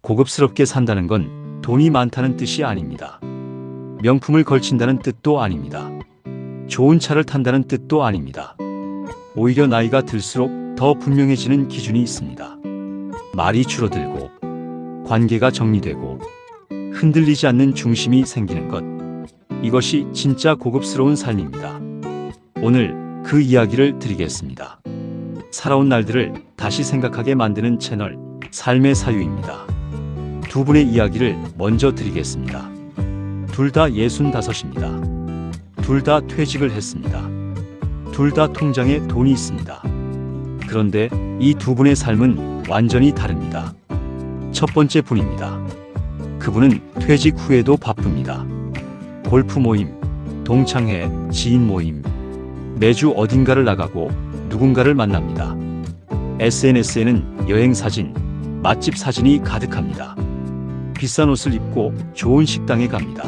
고급스럽게 산다는 건 돈이 많다는 뜻이 아닙니다. 명품을 걸친다는 뜻도 아닙니다. 좋은 차를 탄다는 뜻도 아닙니다. 오히려 나이가 들수록 더 분명해지는 기준이 있습니다. 말이 줄어들고 관계가 정리되고 흔들리지 않는 중심이 생기는 것. 이것이 진짜 고급스러운 삶입니다. 오늘 그 이야기를 드리겠습니다. 살아온 날들을 다시 생각하게 만드는 채널 삶의 사유입니다. 두 분의 이야기를 먼저 드리겠습니다. 둘 다 65입니다. 둘 다 퇴직을 했습니다. 둘 다 통장에 돈이 있습니다. 그런데 이 두 분의 삶은 완전히 다릅니다. 첫 번째 분입니다. 그분은 퇴직 후에도 바쁩니다. 골프 모임, 동창회, 지인 모임, 매주 어딘가를 나가고 누군가를 만납니다. SNS에는 여행 사진, 맛집 사진이 가득합니다. 비싼 옷을 입고 좋은 식당에 갑니다.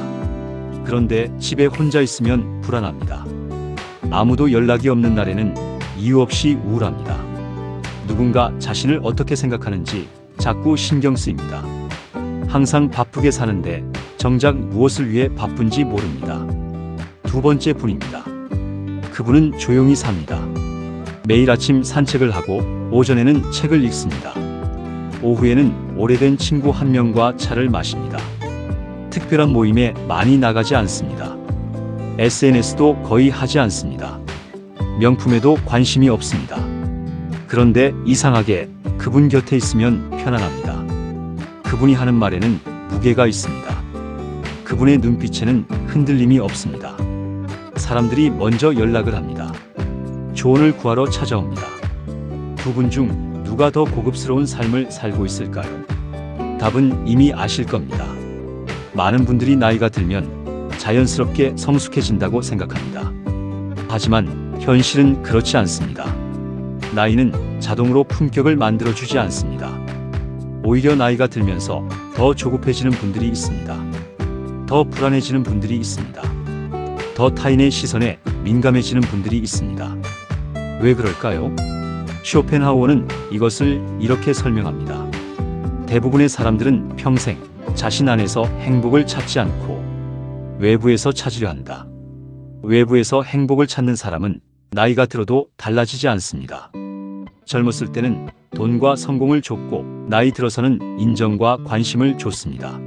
그런데 집에 혼자 있으면 불안합니다. 아무도 연락이 없는 날에는 이유 없이 우울합니다. 누군가 자신을 어떻게 생각하는지 자꾸 신경 쓰입니다. 항상 바쁘게 사는데 정작 무엇을 위해 바쁜지 모릅니다. 두 번째 분입니다. 그분은 조용히 삽니다. 매일 아침 산책을 하고 오전에는 책을 읽습니다. 오후에는 오래된 친구 한 명과 차를 마십니다. 특별한 모임에 많이 나가지 않습니다. SNS도 거의 하지 않습니다. 명품에도 관심이 없습니다. 그런데 이상하게 그분 곁에 있으면 편안합니다. 그분이 하는 말에는 무게가 있습니다. 그분의 눈빛에는 흔들림이 없습니다. 사람들이 먼저 연락을 합니다. 조언을 구하러 찾아옵니다. 두 분 중 누가 더 고급스러운 삶을 살고 있을까요? 답은 이미 아실 겁니다. 많은 분들이 나이가 들면 자연스럽게 성숙해진다고 생각합니다. 하지만 현실은 그렇지 않습니다. 나이는 자동으로 품격을 만들어주지 않습니다. 오히려 나이가 들면서 더 조급해지는 분들이 있습니다. 더 불안해지는 분들이 있습니다. 더 타인의 시선에 민감해지는 분들이 있습니다. 왜 그럴까요? 쇼펜하우어는 이것을 이렇게 설명합니다. 대부분의 사람들은 평생 자신 안에서 행복을 찾지 않고 외부에서 찾으려 한다. 외부에서 행복을 찾는 사람은 나이가 들어도 달라지지 않습니다. 젊었을 때는 돈과 성공을 줬고 나이 들어서는 인정과 관심을 줬습니다.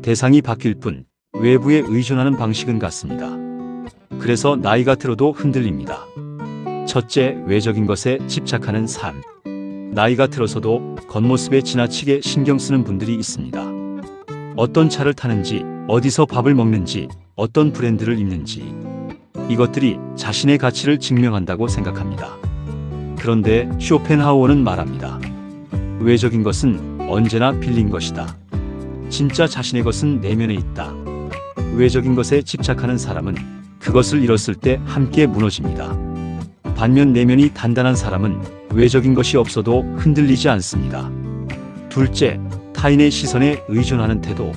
대상이 바뀔 뿐 외부에 의존하는 방식은 같습니다. 그래서 나이가 들어도 흔들립니다. 첫째, 외적인 것에 집착하는 삶. 나이가 들어서도 겉모습에 지나치게 신경 쓰는 분들이 있습니다. 어떤 차를 타는지, 어디서 밥을 먹는지, 어떤 브랜드를 입는지. 이것들이 자신의 가치를 증명한다고 생각합니다. 그런데 쇼펜하우어는 말합니다. 외적인 것은 언제나 빌린 것이다. 진짜 자신의 것은 내면에 있다. 외적인 것에 집착하는 사람은 그것을 잃었을 때 함께 무너집니다. 반면 내면이 단단한 사람은 외적인 것이 없어도 흔들리지 않습니다. 둘째, 타인의 시선에 의존하는 태도.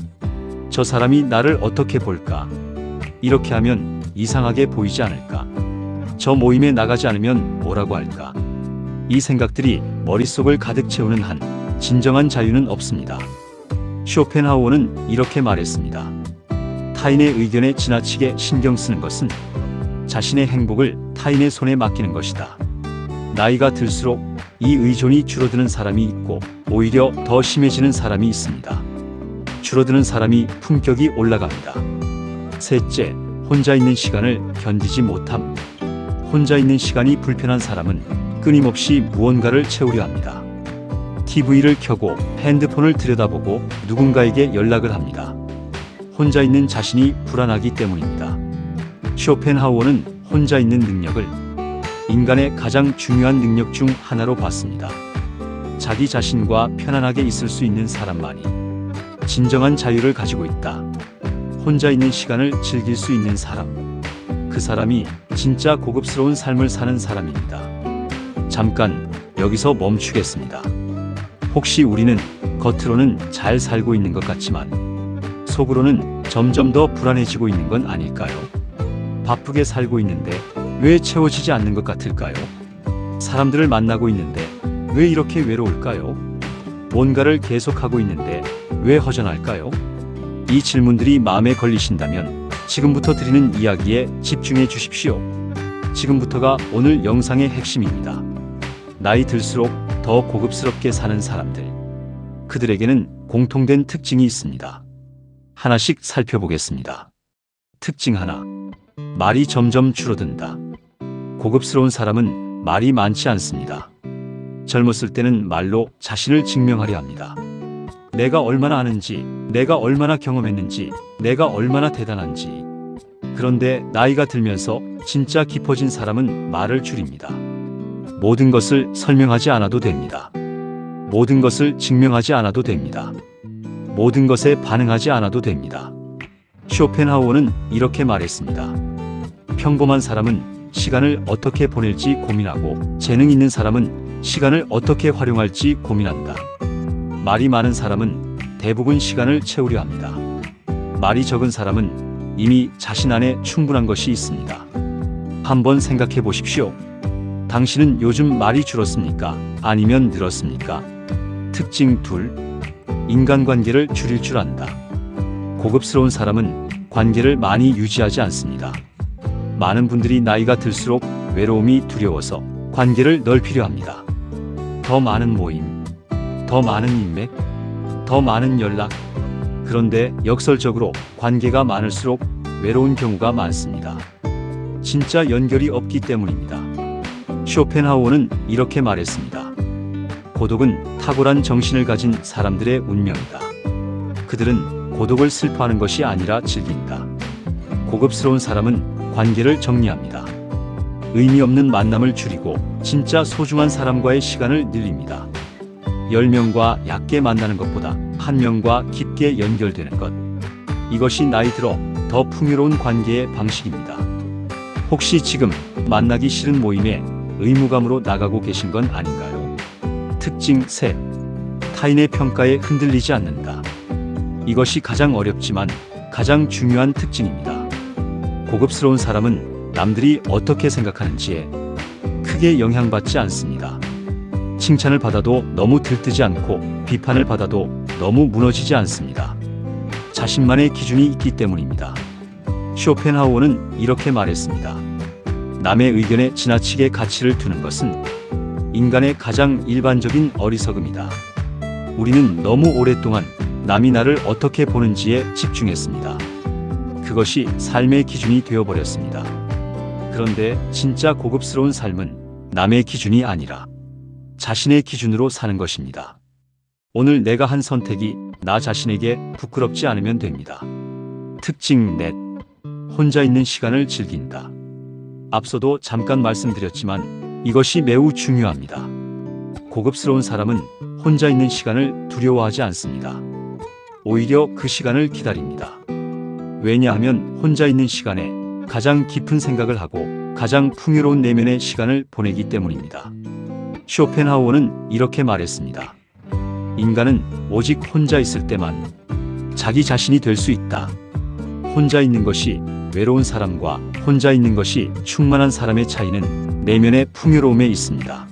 저 사람이 나를 어떻게 볼까? 이렇게 하면 이상하게 보이지 않을까? 저 모임에 나가지 않으면 뭐라고 할까? 이 생각들이 머릿속을 가득 채우는 한 진정한 자유는 없습니다. 쇼펜하우어는 이렇게 말했습니다. 타인의 의견에 지나치게 신경 쓰는 것은 자신의 행복을 타인의 손에 맡기는 것이다. 나이가 들수록 이 의존이 줄어드는 사람이 있고 오히려 더 심해지는 사람이 있습니다. 줄어드는 사람이 품격이 올라갑니다. 셋째, 혼자 있는 시간을 견디지 못함. 혼자 있는 시간이 불편한 사람은 끊임없이 무언가를 채우려 합니다. TV를 켜고 핸드폰을 들여다보고 누군가에게 연락을 합니다. 혼자 있는 자신이 불안하기 때문입니다. 쇼펜하우어는 혼자 있는 능력을 인간의 가장 중요한 능력 중 하나로 봤습니다. 자기 자신과 편안하게 있을 수 있는 사람만이 진정한 자유를 가지고 있다. 혼자 있는 시간을 즐길 수 있는 사람. 그 사람이 진짜 고급스러운 삶을 사는 사람입니다. 잠깐 여기서 멈추겠습니다. 혹시 우리는 겉으로는 잘 살고 있는 것 같지만 속으로는 점점 더 불안해지고 있는 건 아닐까요? 바쁘게 살고 있는데 왜 채워지지 않는 것 같을까요? 사람들을 만나고 있는데 왜 이렇게 외로울까요? 뭔가를 계속하고 있는데 왜 허전할까요? 이 질문들이 마음에 걸리신다면 지금부터 드리는 이야기에 집중해 주십시오. 지금부터가 오늘 영상의 핵심입니다. 나이 들수록 더 고급스럽게 사는 사람들. 그들에게는 공통된 특징이 있습니다. 하나씩 살펴보겠습니다. 특징 하나. 말이 점점 줄어든다. 고급스러운 사람은 말이 많지 않습니다. 젊었을 때는 말로 자신을 증명하려 합니다. 내가 얼마나 아는지, 내가 얼마나 경험했는지, 내가 얼마나 대단한지. 그런데 나이가 들면서 진짜 깊어진 사람은 말을 줄입니다. 모든 것을 설명하지 않아도 됩니다. 모든 것을 증명하지 않아도 됩니다. 모든 것에 반응하지 않아도 됩니다. 쇼펜하우어는 이렇게 말했습니다. 평범한 사람은 시간을 어떻게 보낼지 고민하고 재능 있는 사람은 시간을 어떻게 활용할지 고민한다. 말이 많은 사람은 대부분 시간을 채우려 합니다. 말이 적은 사람은 이미 자신 안에 충분한 것이 있습니다. 한번 생각해 보십시오. 당신은 요즘 말이 줄었습니까? 아니면 늘었습니까? 특징 둘. 인간관계를 줄일 줄 안다. 고급스러운 사람은 관계를 많이 유지하지 않습니다. 많은 분들이 나이가 들수록 외로움이 두려워서 관계를 넓히려 합니다. 더 많은 모임, 더 많은 인맥, 더 많은 연락. 그런데 역설적으로 관계가 많을수록 외로운 경우가 많습니다. 진짜 연결이 없기 때문입니다. 쇼펜하우어는 이렇게 말했습니다. 고독은 탁월한 정신을 가진 사람들의 운명이다. 그들은 고독을 슬퍼하는 것이 아니라 즐긴다. 고급스러운 사람은 관계를 정리합니다. 의미 없는 만남을 줄이고 진짜 소중한 사람과의 시간을 늘립니다. 10명과 얕게 만나는 것보다 1명과 깊게 연결되는 것. 이것이 나이 들어 더 풍요로운 관계의 방식입니다. 혹시 지금 만나기 싫은 모임에 의무감으로 나가고 계신 건 아닌가요? 특징 셋. 타인의 평가에 흔들리지 않는다. 이것이 가장 어렵지만 가장 중요한 특징입니다. 고급스러운 사람은 남들이 어떻게 생각하는지에 크게 영향받지 않습니다. 칭찬을 받아도 너무 들뜨지 않고 비판을 받아도 너무 무너지지 않습니다. 자신만의 기준이 있기 때문입니다. 쇼펜하우어는 이렇게 말했습니다. 남의 의견에 지나치게 가치를 두는 것은 인간의 가장 일반적인 어리석음이다. 우리는 너무 오랫동안 남이 나를 어떻게 보는지에 집중했습니다. 그것이 삶의 기준이 되어버렸습니다. 그런데 진짜 고급스러운 삶은 남의 기준이 아니라 자신의 기준으로 사는 것입니다. 오늘 내가 한 선택이 나 자신에게 부끄럽지 않으면 됩니다. 특징 넷. 혼자 있는 시간을 즐긴다. 앞서도 잠깐 말씀드렸지만 이것이 매우 중요합니다. 고급스러운 사람은 혼자 있는 시간을 두려워하지 않습니다. 오히려 그 시간을 기다립니다. 왜냐하면 혼자 있는 시간에 가장 깊은 생각을 하고 가장 풍요로운 내면의 시간을 보내기 때문입니다. 쇼펜하우어는 이렇게 말했습니다. 인간은 오직 혼자 있을 때만 자기 자신이 될 수 있다. 혼자 있는 것이 외로운 사람과 혼자 있는 것이 충만한 사람의 차이는 내면의 풍요로움에 있습니다.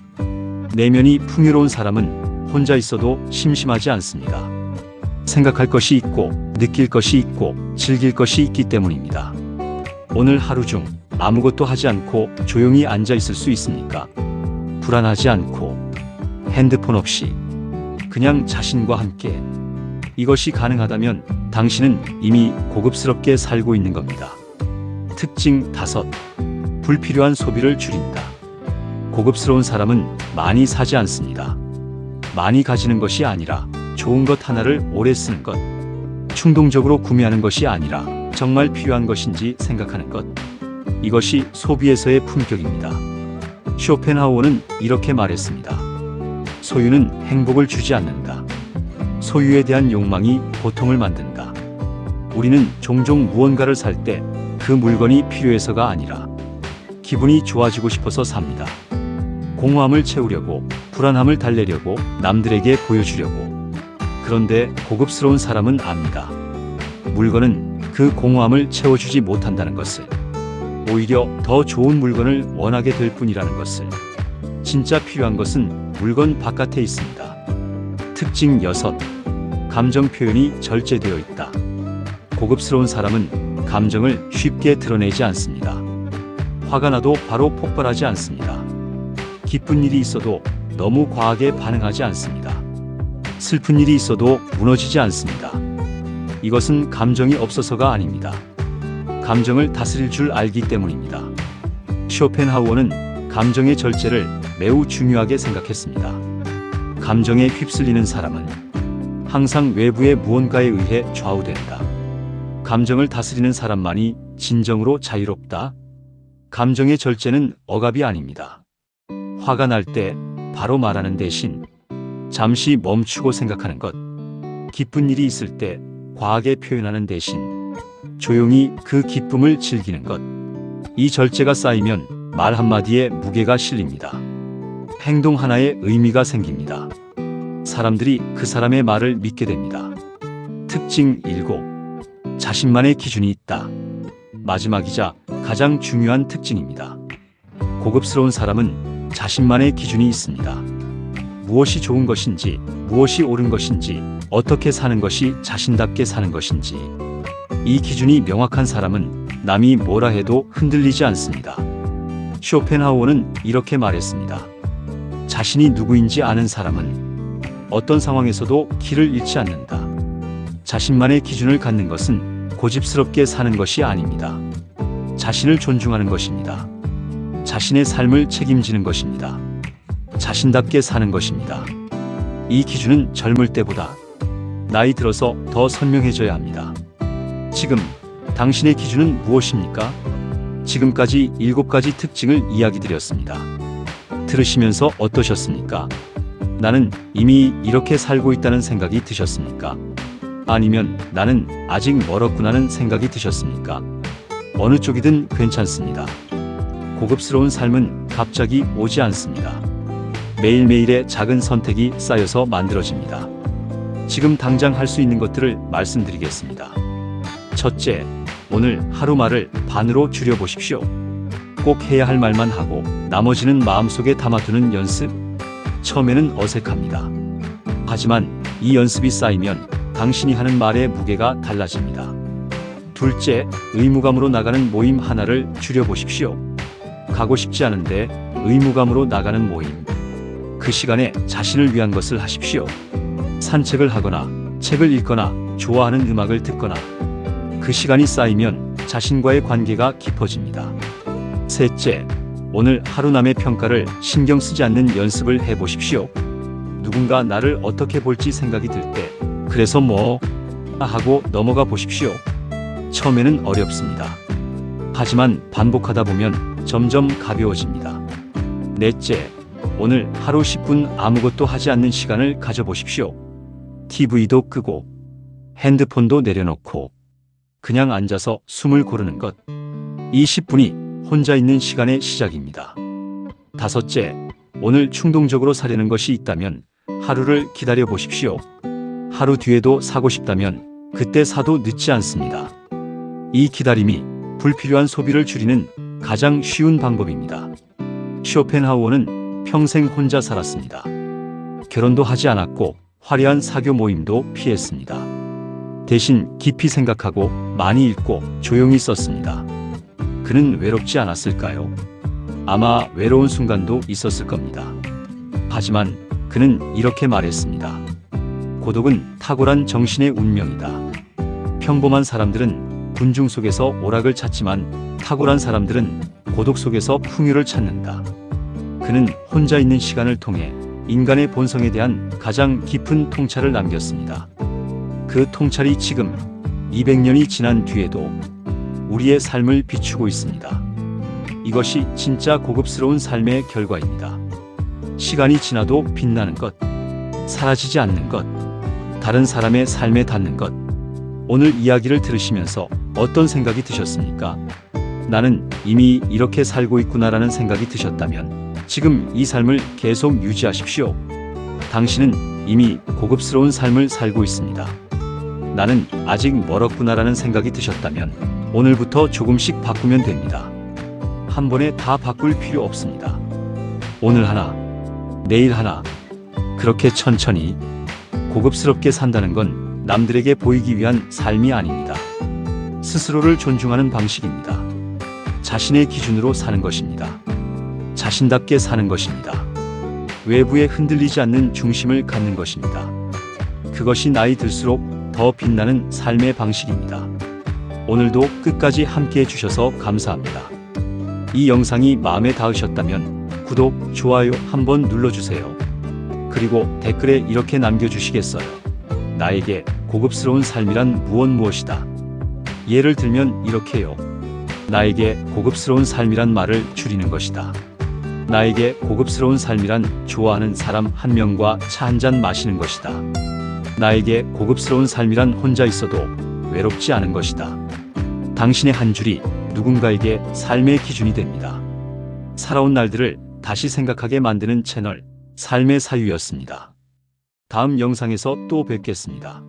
내면이 풍요로운 사람은 혼자 있어도 심심하지 않습니다. 생각할 것이 있고 느낄 것이 있고 즐길 것이 있기 때문입니다. 오늘 하루 중 아무것도 하지 않고 조용히 앉아 있을 수 있습니까? 불안하지 않고 핸드폰 없이 그냥 자신과 함께. 이것이 가능하다면 당신은 이미 고급스럽게 살고 있는 겁니다. 특징 다섯. 불필요한 소비를 줄인다. 고급스러운 사람은 많이 사지 않습니다. 많이 가지는 것이 아니라 좋은 것 하나를 오래 쓰는 것. 충동적으로 구매하는 것이 아니라 정말 필요한 것인지 생각하는 것. 이것이 소비에서의 품격입니다. 쇼펜하우어는 이렇게 말했습니다. 소유는 행복을 주지 않는다. 소유에 대한 욕망이 고통을 만든다. 우리는 종종 무언가를 살 때 그 물건이 필요해서가 아니라 기분이 좋아지고 싶어서 삽니다. 공허함을 채우려고, 불안함을 달래려고, 남들에게 보여주려고. 그런데 고급스러운 사람은 압니다. 물건은 그 공허함을 채워주지 못한다는 것을. 오히려 더 좋은 물건을 원하게 될 뿐이라는 것을. 진짜 필요한 것은 물건 바깥에 있습니다. 특징 6. 감정 표현이 절제되어 있다. 고급스러운 사람은 감정을 쉽게 드러내지 않습니다. 화가 나도 바로 폭발하지 않습니다. 기쁜 일이 있어도 너무 과하게 반응하지 않습니다. 슬픈 일이 있어도 무너지지 않습니다. 이것은 감정이 없어서가 아닙니다. 감정을 다스릴 줄 알기 때문입니다. 쇼펜하우어는 감정의 절제를 매우 중요하게 생각했습니다. 감정에 휩쓸리는 사람은 항상 외부의 무언가에 의해 좌우된다. 감정을 다스리는 사람만이 진정으로 자유롭다. 감정의 절제는 억압이 아닙니다. 화가 날 때 바로 말하는 대신 잠시 멈추고 생각하는 것, 기쁜 일이 있을 때 과하게 표현하는 대신 조용히 그 기쁨을 즐기는 것. 이 절제가 쌓이면 말 한마디에 무게가 실립니다. 행동 하나에 의미가 생깁니다. 사람들이 그 사람의 말을 믿게 됩니다. 특징 7. 자신만의 기준이 있다. 마지막이자 가장 중요한 특징입니다. 고급스러운 사람은 자신만의 기준이 있습니다. 무엇이 좋은 것인지, 무엇이 옳은 것인지, 어떻게 사는 것이 자신답게 사는 것인지. 이 기준이 명확한 사람은 남이 뭐라 해도 흔들리지 않습니다. 쇼펜하우어는 이렇게 말했습니다. 자신이 누구인지 아는 사람은 어떤 상황에서도 길을 잃지 않는다. 자신만의 기준을 갖는 것은 고집스럽게 사는 것이 아닙니다. 자신을 존중하는 것입니다. 자신의 삶을 책임지는 것입니다. 자신답게 사는 것입니다. 이 기준은 젊을 때보다 나이 들어서 더 선명해져야 합니다. 지금 당신의 기준은 무엇입니까? 지금까지 7가지 특징을 이야기 드렸습니다. 들으시면서 어떠셨습니까? 나는 이미 이렇게 살고 있다는 생각이 드셨습니까? 아니면 나는 아직 멀었구나는 생각이 드셨습니까? 어느 쪽이든 괜찮습니다. 고급스러운 삶은 갑자기 오지 않습니다. 매일매일의 작은 선택이 쌓여서 만들어집니다. 지금 당장 할 수 있는 것들을 말씀드리겠습니다. 첫째, 오늘 하루 말을 반으로 줄여보십시오. 꼭 해야 할 말만 하고 나머지는 마음속에 담아두는 연습. 처음에는 어색합니다. 하지만 이 연습이 쌓이면 당신이 하는 말의 무게가 달라집니다. 둘째, 의무감으로 나가는 모임 하나를 줄여보십시오. 가고 싶지 않은데 의무감으로 나가는 모임. 그 시간에 자신을 위한 것을 하십시오. 산책을 하거나 책을 읽거나 좋아하는 음악을 듣거나. 그 시간이 쌓이면 자신과의 관계가 깊어집니다. 셋째, 오늘 하루 남의 평가를 신경 쓰지 않는 연습을 해보십시오. 누군가 나를 어떻게 볼지 생각이 들 때 그래서 뭐 하고 넘어가 보십시오. 처음에는 어렵습니다. 하지만 반복하다 보면 점점 가벼워집니다. 넷째, 오늘 하루 10분 아무것도 하지 않는 시간을 가져보십시오. TV도 끄고 핸드폰도 내려놓고 그냥 앉아서 숨을 고르는 것. 이 10분이 혼자 있는 시간의 시작입니다. 다섯째, 오늘 충동적으로 사려는 것이 있다면 하루를 기다려 보십시오. 하루 뒤에도 사고 싶다면 그때 사도 늦지 않습니다. 이 기다림이 불필요한 소비를 줄이는 가장 쉬운 방법입니다. 쇼펜하우어는 평생 혼자 살았습니다. 결혼도 하지 않았고 화려한 사교 모임도 피했습니다. 대신 깊이 생각하고 많이 읽고 조용히 썼습니다. 그는 외롭지 않았을까요? 아마 외로운 순간도 있었을 겁니다. 하지만 그는 이렇게 말했습니다. 고독은 탁월한 정신의 운명이다. 평범한 사람들은 군중 속에서 오락을 찾지만 탁월한 사람들은 고독 속에서 풍요를 찾는다. 그는 혼자 있는 시간을 통해 인간의 본성에 대한 가장 깊은 통찰을 남겼습니다. 그 통찰이 지금 200년이 지난 뒤에도 우리의 삶을 비추고 있습니다. 이것이 진짜 고급스러운 삶의 결과입니다. 시간이 지나도 빛나는 것, 사라지지 않는 것, 다른 사람의 삶에 닿는 것. 오늘 이야기를 들으시면서 어떤 생각이 드셨습니까? 나는 이미 이렇게 살고 있구나라는 생각이 드셨다면 지금 이 삶을 계속 유지하십시오. 당신은 이미 고급스러운 삶을 살고 있습니다. 나는 아직 멀었구나라는 생각이 드셨다면 오늘부터 조금씩 바꾸면 됩니다. 한 번에 다 바꿀 필요 없습니다. 오늘 하나, 내일 하나, 그렇게 천천히 고급스럽게 산다는 건 남들에게 보이기 위한 삶이 아닙니다. 스스로를 존중하는 방식입니다. 자신의 기준으로 사는 것입니다. 자신답게 사는 것입니다. 외부에 흔들리지 않는 중심을 갖는 것입니다. 그것이 나이 들수록 더 빛나는 삶의 방식입니다. 오늘도 끝까지 함께 해주셔서 감사합니다. 이 영상이 마음에 닿으셨다면 구독, 좋아요 한번 눌러주세요. 그리고 댓글에 이렇게 남겨주시겠어요? 나에게 고급스러운 삶이란 무엇이다. 예를 들면 이렇게요. 나에게 고급스러운 삶이란 말을 줄이는 것이다. 나에게 고급스러운 삶이란 좋아하는 사람 한 명과 차 한 잔 마시는 것이다. 나에게 고급스러운 삶이란 혼자 있어도 외롭지 않은 것이다. 당신의 한 줄이 누군가에게 삶의 기준이 됩니다. 살아온 날들을 다시 생각하게 만드는 채널 삶의 사유였습니다. 다음 영상에서 또 뵙겠습니다.